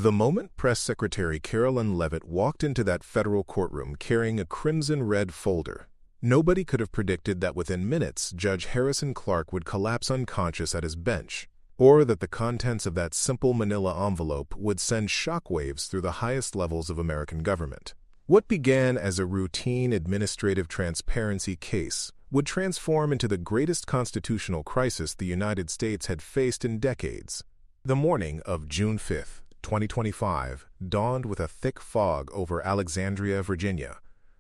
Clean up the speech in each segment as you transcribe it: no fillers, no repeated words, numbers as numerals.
The moment Press Secretary Karoline Leavitt walked into that federal courtroom carrying a crimson-red folder, nobody could have predicted that within minutes Judge Harrison Clark would collapse unconscious at his bench, or that the contents of that simple manila envelope would send shockwaves through the highest levels of American government. What began as a routine administrative transparency case would transform into the greatest constitutional crisis the United States had faced in decades. The morning of June 5, 2025, dawned with a thick fog over Alexandria, Virginia,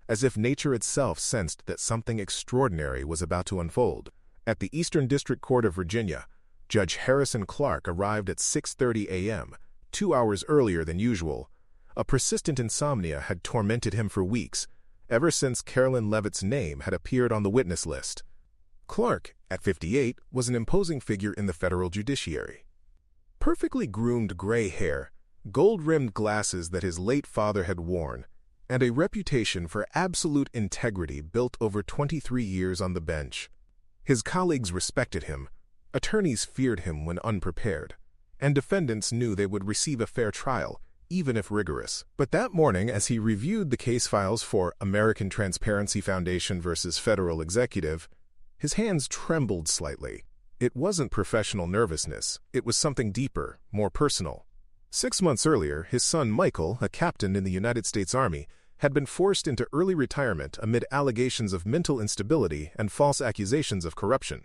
as if nature itself sensed that something extraordinary was about to unfold. At the Eastern District Court of Virginia, Judge Harrison Clark arrived at 6:30 a.m., 2 hours earlier than usual. A persistent insomnia had tormented him for weeks, ever since Karoline Leavitt's name had appeared on the witness list. Clark, at 58, was an imposing figure in the federal judiciary. Perfectly groomed gray hair, gold-rimmed glasses that his late father had worn, and a reputation for absolute integrity built over 23 years on the bench. His colleagues respected him, attorneys feared him when unprepared, and defendants knew they would receive a fair trial, even if rigorous. But that morning, as he reviewed the case files for American Transparency Foundation versus Federal Executive, his hands trembled slightly. It wasn't professional nervousness, it was something deeper, more personal. 6 months earlier, his son Michael, a captain in the United States Army, had been forced into early retirement amid allegations of mental instability and false accusations of corruption.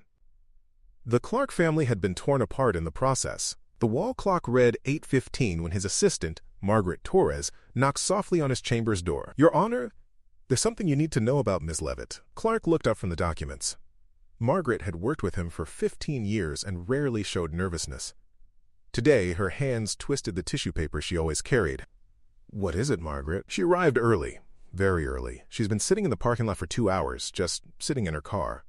The Clark family had been torn apart in the process. The wall clock read 8:15 when his assistant, Margaret Torres, knocked softly on his chamber's door. "Your Honor, there's something you need to know about Miss Leavitt." Clark looked up from the documents. Margaret had worked with him for 15 years and rarely showed nervousness. Today, her hands twisted the tissue paper she always carried. "What is it, Margaret?" "She arrived early, very early. She's been sitting in the parking lot for 2 hours, just sitting in her car.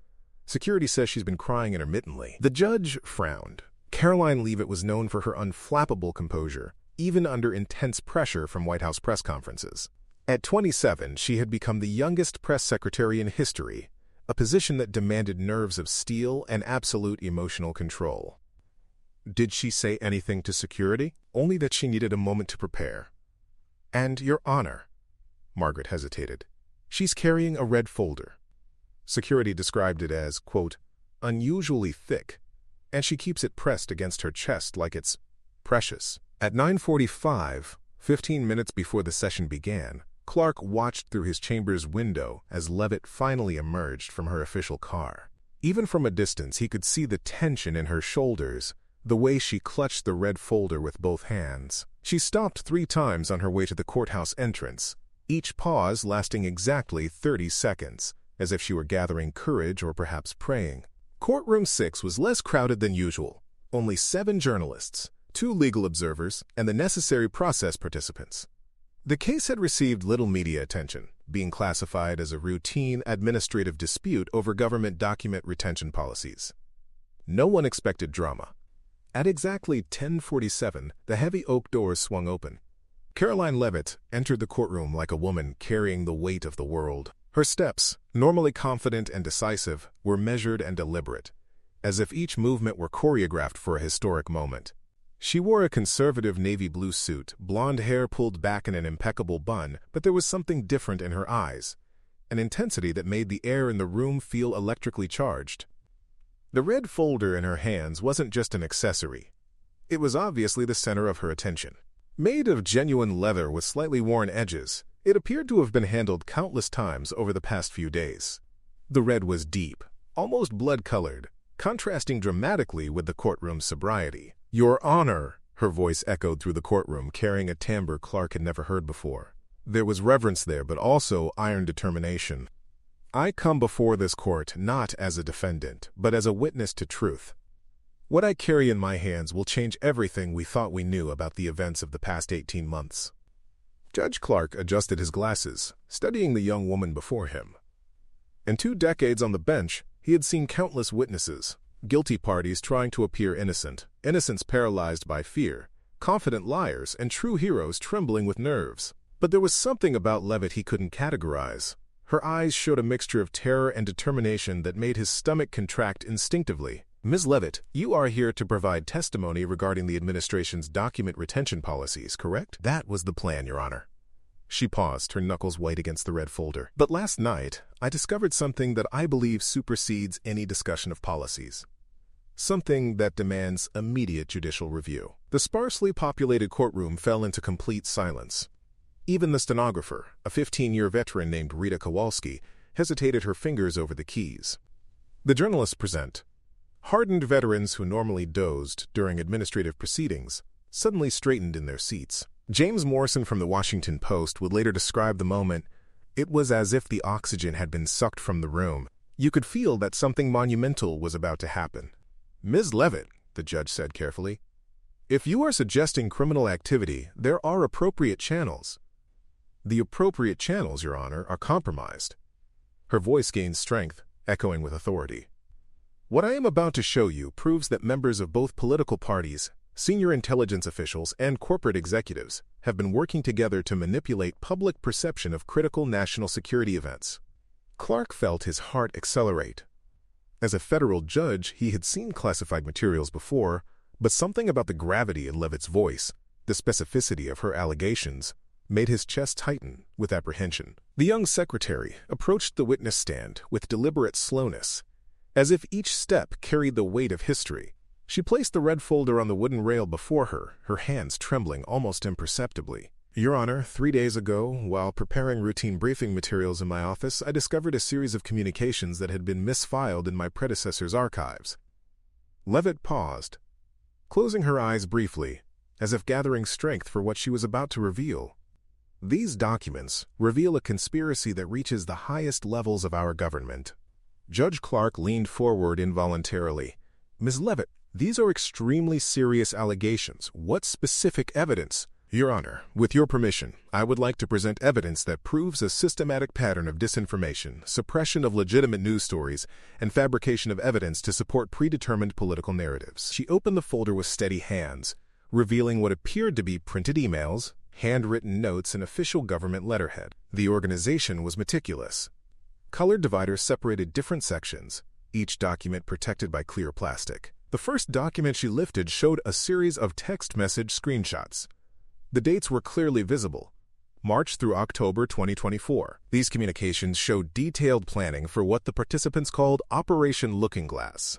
Security says she's been crying intermittently." The judge frowned. Karoline Leavitt was known for her unflappable composure, even under intense pressure from White House press conferences. At 27, she had become the youngest press secretary in history, a position that demanded nerves of steel and absolute emotional control. Did she say anything to security? Only that she needed a moment to prepare. "And, Your Honor," Margaret hesitated, "she's carrying a red folder." Security described it as, quote, "unusually thick, and she keeps it pressed against her chest like it's precious." At 9:45, 15 minutes before the session began, Clark watched through his chamber's window as Leavitt finally emerged from her official car. Even from a distance, he could see the tension in her shoulders, the way she clutched the red folder with both hands. She stopped 3 times on her way to the courthouse entrance, each pause lasting exactly 30 seconds, as if she were gathering courage or perhaps praying. Courtroom 6 was less crowded than usual. Only 7 journalists, 2 legal observers, and the necessary process participants. The case had received little media attention, being classified as a routine administrative dispute over government document retention policies. No one expected drama. At exactly 10:47, the heavy oak doors swung open. Karoline Leavitt entered the courtroom like a woman carrying the weight of the world. Her steps, normally confident and decisive, were measured and deliberate, as if each movement were choreographed for a historic moment. She wore a conservative navy blue suit, blonde hair pulled back in an impeccable bun, but there was something different in her eyes, an intensity that made the air in the room feel electrically charged. The red folder in her hands wasn't just an accessory. It was obviously the center of her attention. Made of genuine leather with slightly worn edges, it appeared to have been handled countless times over the past few days. The red was deep, almost blood-colored, contrasting dramatically with the courtroom's sobriety. "Your Honor," her voice echoed through the courtroom, carrying a timbre Clark had never heard before. There was reverence there, but also iron determination. "I come before this court not as a defendant, but as a witness to truth. What I carry in my hands will change everything we thought we knew about the events of the past 18 months. Judge Clark adjusted his glasses, studying the young woman before him. In 2 decades on the bench, he had seen countless witnesses, guilty parties trying to appear innocent, innocents paralyzed by fear, confident liars, and true heroes trembling with nerves. But there was something about Leavitt he couldn't categorize. Her eyes showed a mixture of terror and determination that made his stomach contract instinctively. Ms. Leavitt, you are here to provide testimony regarding the administration's document retention policies, correct? That was the plan, Your Honor. She paused, her knuckles white against the red folder. But last night, I discovered something that I believe supersedes any discussion of policies. Something that demands immediate judicial review. The sparsely populated courtroom fell into complete silence. Even the stenographer, a 15-year veteran named Rita Kowalski, hesitated her fingers over the keys. The journalists present. Hardened veterans who normally dozed during administrative proceedings suddenly straightened in their seats. James Morrison from the Washington Post would later describe the moment. It was as if the oxygen had been sucked from the room. You could feel that something monumental was about to happen. Ms. Leavitt, the judge said carefully, if you are suggesting criminal activity, there are appropriate channels. The appropriate channels, Your Honor, are compromised. Her voice gained strength, echoing with authority. What I am about to show you proves that members of both political parties, senior intelligence officials, and corporate executives have been working together to manipulate public perception of critical national security events. Clark felt his heart accelerate. As a federal judge, he had seen classified materials before, but something about the gravity in Leavitt's voice, the specificity of her allegations, made his chest tighten with apprehension. The young secretary approached the witness stand with deliberate slowness, as if each step carried the weight of history. She placed the red folder on the wooden rail before her, her hands trembling almost imperceptibly. Your Honor, 3 days ago, while preparing routine briefing materials in my office, I discovered a series of communications that had been misfiled in my predecessor's archives. Leavitt paused, closing her eyes briefly, as if gathering strength for what she was about to reveal. These documents reveal a conspiracy that reaches the highest levels of our government. Judge Clark leaned forward involuntarily. Ms. Leavitt, these are extremely serious allegations. What specific evidence? Your Honor, with your permission, I would like to present evidence that proves a systematic pattern of disinformation, suppression of legitimate news stories, and fabrication of evidence to support predetermined political narratives. She opened the folder with steady hands, revealing what appeared to be printed emails, handwritten notes, and official government letterhead. The organization was meticulous. Colored dividers separated different sections, each document protected by clear plastic. The first document she lifted showed a series of text message screenshots. The dates were clearly visible, March through October 2024. These communications showed detailed planning for what the participants called Operation Looking Glass,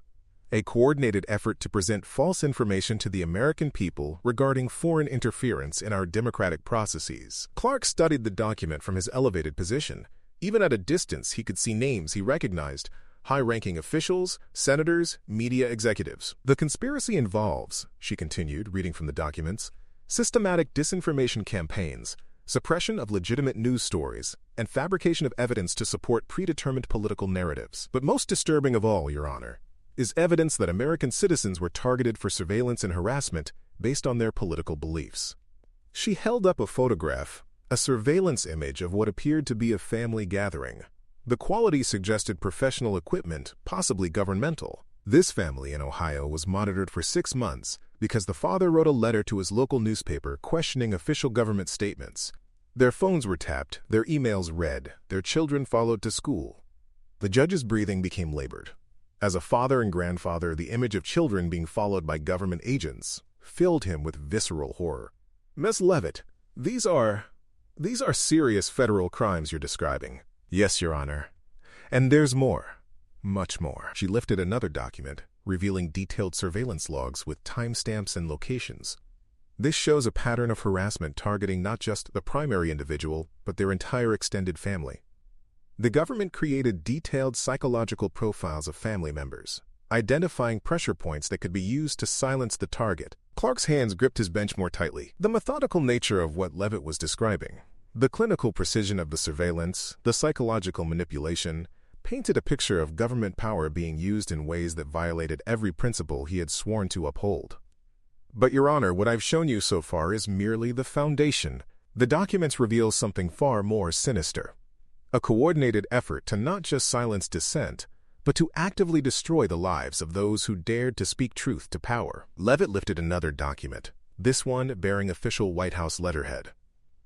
a coordinated effort to present false information to the American people regarding foreign interference in our democratic processes. Clark studied the document from his elevated position. Even at a distance, he could see names he recognized, high-ranking officials, senators, media executives. The conspiracy involves, she continued, reading from the documents, systematic disinformation campaigns, suppression of legitimate news stories, and fabrication of evidence to support predetermined political narratives. But most disturbing of all, Your Honor, is evidence that American citizens were targeted for surveillance and harassment based on their political beliefs. She held up a photograph, a surveillance image of what appeared to be a family gathering. The quality suggested professional equipment, possibly governmental. This family in Ohio was monitored for 6 months because the father wrote a letter to his local newspaper questioning official government statements. Their phones were tapped, their emails read, their children followed to school. The judge's breathing became labored. As a father and grandfather, the image of children being followed by government agents filled him with visceral horror. Ms. Leavitt, these are serious federal crimes you're describing. Yes, Your Honor. And there's more. Much more. She lifted another document, revealing detailed surveillance logs with timestamps and locations. This shows a pattern of harassment targeting not just the primary individual, but their entire extended family. The government created detailed psychological profiles of family members, identifying pressure points that could be used to silence the target. Clark's hands gripped his bench more tightly. The methodical nature of what Leavitt was describing, the clinical precision of the surveillance, the psychological manipulation, painted a picture of government power being used in ways that violated every principle he had sworn to uphold. But, Your Honor, what I've shown you so far is merely the foundation. The documents reveal something far more sinister. A coordinated effort to not just silence dissent, but to actively destroy the lives of those who dared to speak truth to power. Leavitt lifted another document, this one bearing official White House letterhead.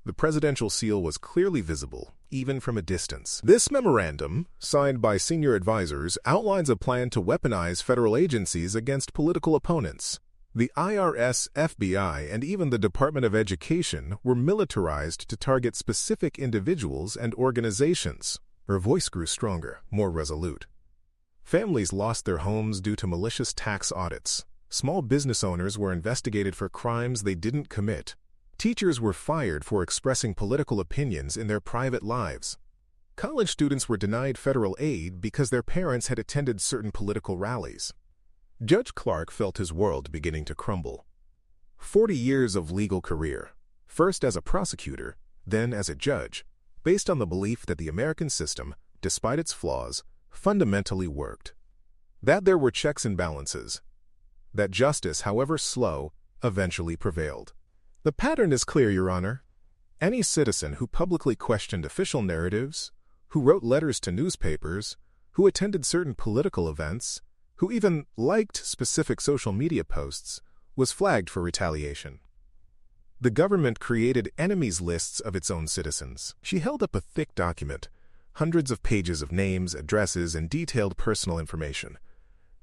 The presidential seal was clearly visible, even from a distance. This memorandum, signed by senior advisors, outlines a plan to weaponize federal agencies against political opponents. The IRS, FBI, and even the Department of Education were militarized to target specific individuals and organizations. Her voice grew stronger, more resolute. Families lost their homes due to malicious tax audits. Small business owners were investigated for crimes they didn't commit. Teachers were fired for expressing political opinions in their private lives. College students were denied federal aid because their parents had attended certain political rallies. Judge Clark felt his world beginning to crumble. 40 years of legal career, first as a prosecutor, then as a judge, based on the belief that the American system, despite its flaws, fundamentally worked. That there were checks and balances. That justice, however slow, eventually prevailed. The pattern is clear, Your Honor. Any citizen who publicly questioned official narratives, who wrote letters to newspapers, who attended certain political events, who even liked specific social media posts, was flagged for retaliation. The government created enemies lists of its own citizens. She held up a thick document, hundreds of pages of names, addresses, and detailed personal information.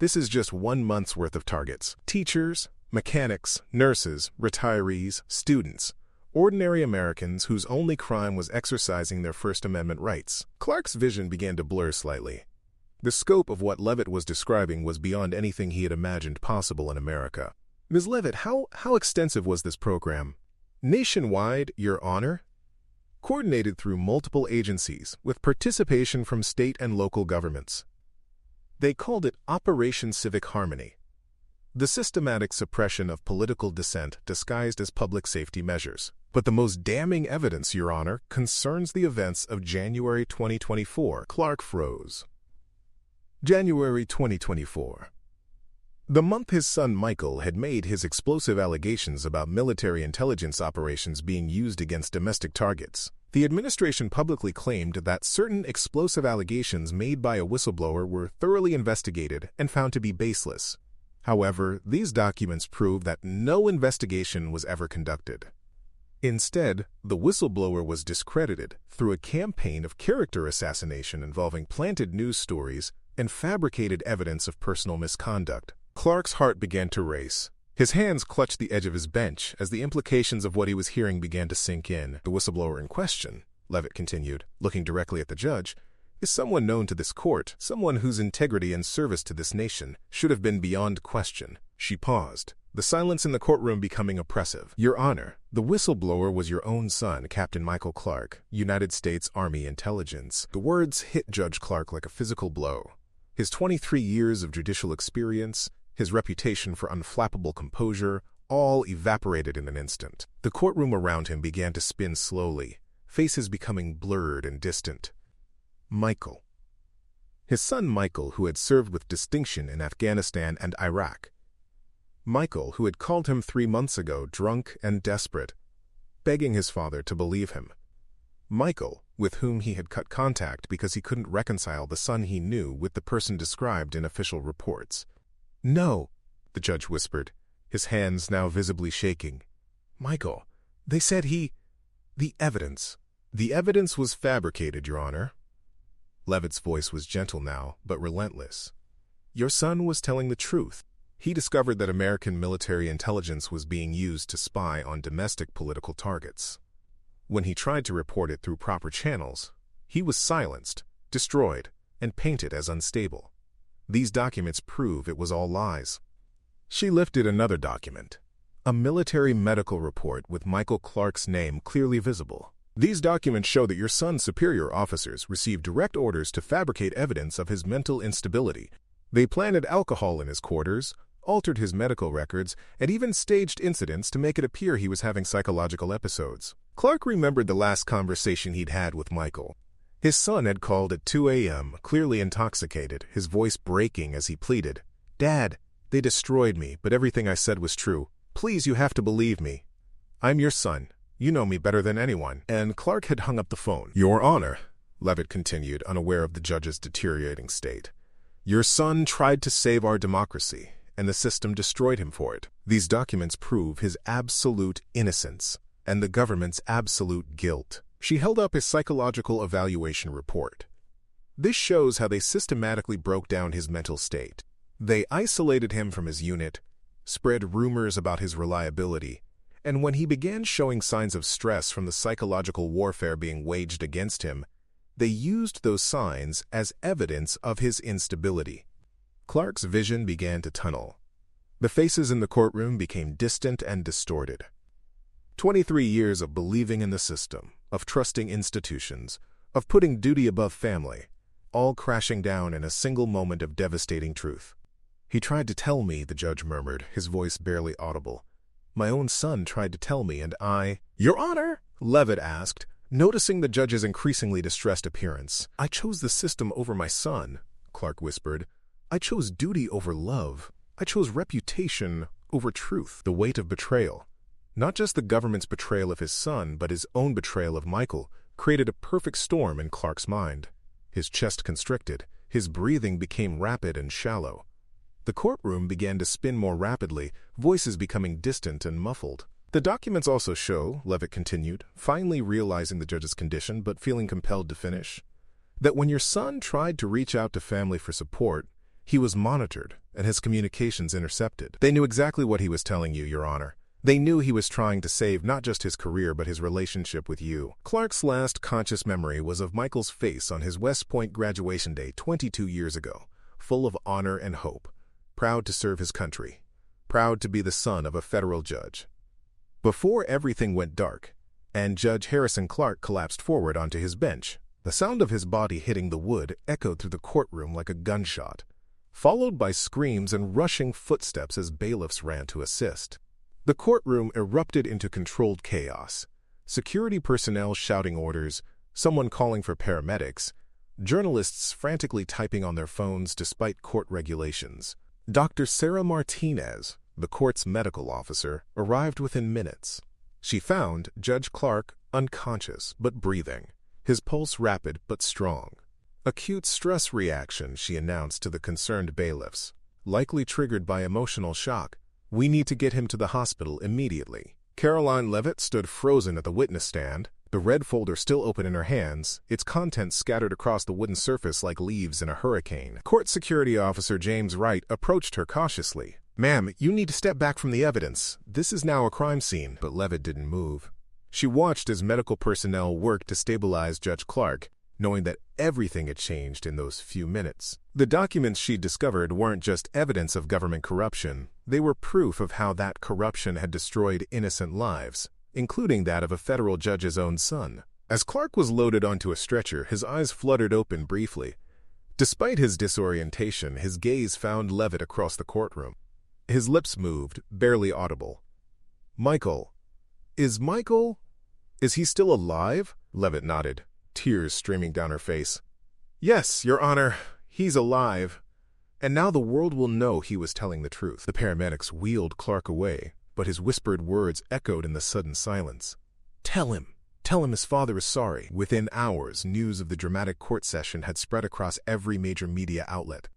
This is just 1 month's worth of targets. Teachers, mechanics, nurses, retirees, students, ordinary Americans whose only crime was exercising their First Amendment rights. Clark's vision began to blur slightly. The scope of what Leavitt was describing was beyond anything he had imagined possible in America. Ms. Leavitt, how extensive was this program? Nationwide, Your Honor? Coordinated through multiple agencies, with participation from state and local governments. They called it Operation Civic Harmony. The systematic suppression of political dissent disguised as public safety measures. But the most damning evidence, Your Honor, concerns the events of January 2024. Clark froze. January 2024. The month his son Michael had made his explosive allegations about military intelligence operations being used against domestic targets. The administration publicly claimed that certain explosive allegations made by a whistleblower were thoroughly investigated and found to be baseless. However, these documents prove that no investigation was ever conducted. Instead, the whistleblower was discredited through a campaign of character assassination involving planted news stories and fabricated evidence of personal misconduct. Clark's heart began to race. His hands clutched the edge of his bench as the implications of what he was hearing began to sink in. The whistleblower in question, Leavitt continued, looking directly at the judge, is someone known to this court, someone whose integrity and service to this nation should have been beyond question. She paused, the silence in the courtroom becoming oppressive. Your Honor, the whistleblower was your own son, Captain Michael Clark, United States Army Intelligence. The words hit Judge Clark like a physical blow. His 23 years of judicial experience, his reputation for unflappable composure, all evaporated in an instant. The courtroom around him began to spin slowly, faces becoming blurred and distant. Michael. His son Michael, who had served with distinction in Afghanistan and Iraq. Michael, who had called him 3 months ago drunk and desperate, begging his father to believe him. Michael, with whom he had cut contact because he couldn't reconcile the son he knew with the person described in official reports. No, the judge whispered, his hands now visibly shaking. Michael, they said the evidence. The evidence was fabricated, Your Honor. Leavitt's voice was gentle now, but relentless. Your son was telling the truth. He discovered that American military intelligence was being used to spy on domestic political targets. When he tried to report it through proper channels, he was silenced, destroyed, and painted as unstable. These documents prove it was all lies. She lifted another document, a military medical report with Michael Clark's name clearly visible. These documents show that your son's superior officers received direct orders to fabricate evidence of his mental instability. They planted alcohol in his quarters, altered his medical records, and even staged incidents to make it appear he was having psychological episodes. Clark remembered the last conversation he'd had with Michael. His son had called at 2 a.m., clearly intoxicated, his voice breaking as he pleaded, "Dad, they destroyed me, but everything I said was true. Please, you have to believe me. I'm your son. You know me better than anyone." And Clark had hung up the phone. Your Honor, Leavitt continued, unaware of the judge's deteriorating state. Your son tried to save our democracy, and the system destroyed him for it. These documents prove his absolute innocence, and the government's absolute guilt. She held up his psychological evaluation report. This shows how they systematically broke down his mental state. They isolated him from his unit, spread rumors about his reliability, and when he began showing signs of stress from the psychological warfare being waged against him, they used those signs as evidence of his instability. Clark's vision began to tunnel. The faces in the courtroom became distant and distorted. 23 years of believing in the system, of trusting institutions, of putting duty above family, all crashing down in a single moment of devastating truth. "He tried to tell me," the judge murmured, his voice barely audible. "My own son tried to tell me, and I—" "Your Honor," Leavitt asked, noticing the judge's increasingly distressed appearance. "I chose the system over my son," Clark whispered. "I chose duty over love. I chose reputation over truth." The weight of betrayal, not just the government's betrayal of his son, but his own betrayal of Michael, created a perfect storm in Clark's mind. His chest constricted, his breathing became rapid and shallow. The courtroom began to spin more rapidly, voices becoming distant and muffled. "The documents also show," Leavitt continued, finally realizing the judge's condition but feeling compelled to finish, "that when your son tried to reach out to family for support, he was monitored and his communications intercepted. They knew exactly what he was telling you, Your Honor. They knew he was trying to save not just his career but his relationship with you." Clark's last conscious memory was of Michael's face on his West Point graduation day 22 years ago, full of honor and hope, proud to serve his country, proud to be the son of a federal judge. Before everything went dark, and Judge Harrison Clark collapsed forward onto his bench, the sound of his body hitting the wood echoed through the courtroom like a gunshot, followed by screams and rushing footsteps as bailiffs ran to assist. The courtroom erupted into controlled chaos. Security personnel shouting orders, someone calling for paramedics, journalists frantically typing on their phones despite court regulations. Dr. Sarah Martinez, the court's medical officer, arrived within minutes. She found Judge Clark unconscious but breathing, his pulse rapid but strong. "Acute stress reaction," she announced to the concerned bailiffs, "likely triggered by emotional shock. We need to get him to the hospital immediately." Karoline Leavitt stood frozen at the witness stand, the red folder still open in her hands, its contents scattered across the wooden surface like leaves in a hurricane. Court Security Officer James Wright approached her cautiously. "Ma'am, you need to step back from the evidence. This is now a crime scene." But Leavitt didn't move. She watched as medical personnel worked to stabilize Judge Clark, knowing that everything had changed in those few minutes. The documents she discovered weren't just evidence of government corruption, they were proof of how that corruption had destroyed innocent lives, including that of a federal judge's own son. As Clark was loaded onto a stretcher, his eyes fluttered open briefly. Despite his disorientation, his gaze found Leavitt across the courtroom. His lips moved, barely audible. "Michael. Is he still alive?" Leavitt nodded, tears streaming down her face. "Yes, Your Honor, he's alive. And now the world will know he was telling the truth." The paramedics wheeled Clark away, but his whispered words echoed in the sudden silence. Tell him his father is sorry." Within hours, news of the dramatic court session had spread across every major media outlet.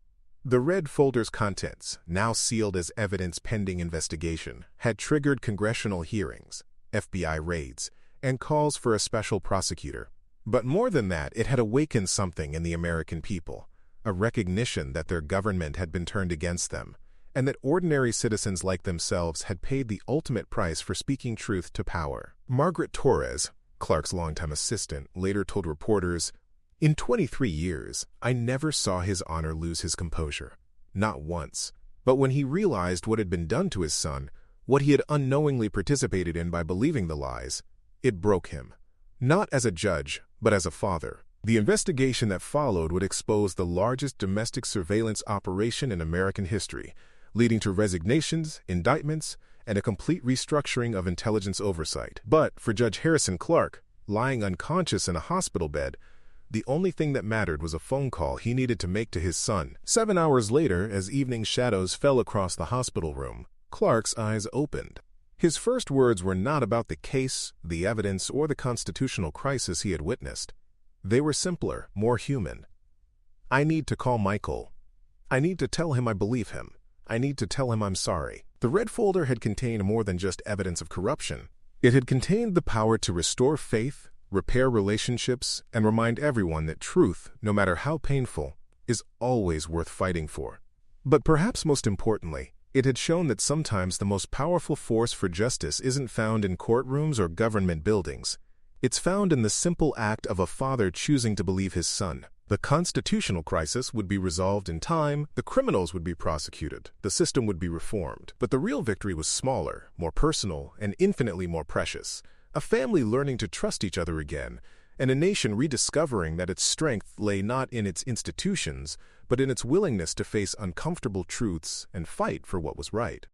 The red folder's contents, now sealed as evidence pending investigation, had triggered congressional hearings, FBI raids, and calls for a special prosecutor. But more than that, it had awakened something in the American people, a recognition that their government had been turned against them, and that ordinary citizens like themselves had paid the ultimate price for speaking truth to power. Margaret Torres, Clark's longtime assistant, later told reporters, "In 23 years, I never saw His Honor lose his composure. Not once. But when he realized what had been done to his son, what he had unknowingly participated in by believing the lies, it broke him. Not as a judge, but as a father." The investigation that followed would expose the largest domestic surveillance operation in American history, leading to resignations, indictments, and a complete restructuring of intelligence oversight. But for Judge Harrison Clark, lying unconscious in a hospital bed, the only thing that mattered was a phone call he needed to make to his son. 7 hours later, as evening shadows fell across the hospital room, Clark's eyes opened. His first words were not about the case, the evidence, or the constitutional crisis he had witnessed. They were simpler, more human. "I need to call Michael. I need to tell him I believe him. I need to tell him I'm sorry." The red folder had contained more than just evidence of corruption. It had contained the power to restore faith, repair relationships, and remind everyone that truth, no matter how painful, is always worth fighting for. But perhaps most importantly, it had shown that sometimes the most powerful force for justice isn't found in courtrooms or government buildings. It's found in the simple act of a father choosing to believe his son. The constitutional crisis would be resolved in time, the criminals would be prosecuted, the system would be reformed. But the real victory was smaller, more personal, and infinitely more precious. A family learning to trust each other again, and a nation rediscovering that its strength lay not in its institutions, but in its willingness to face uncomfortable truths and fight for what was right.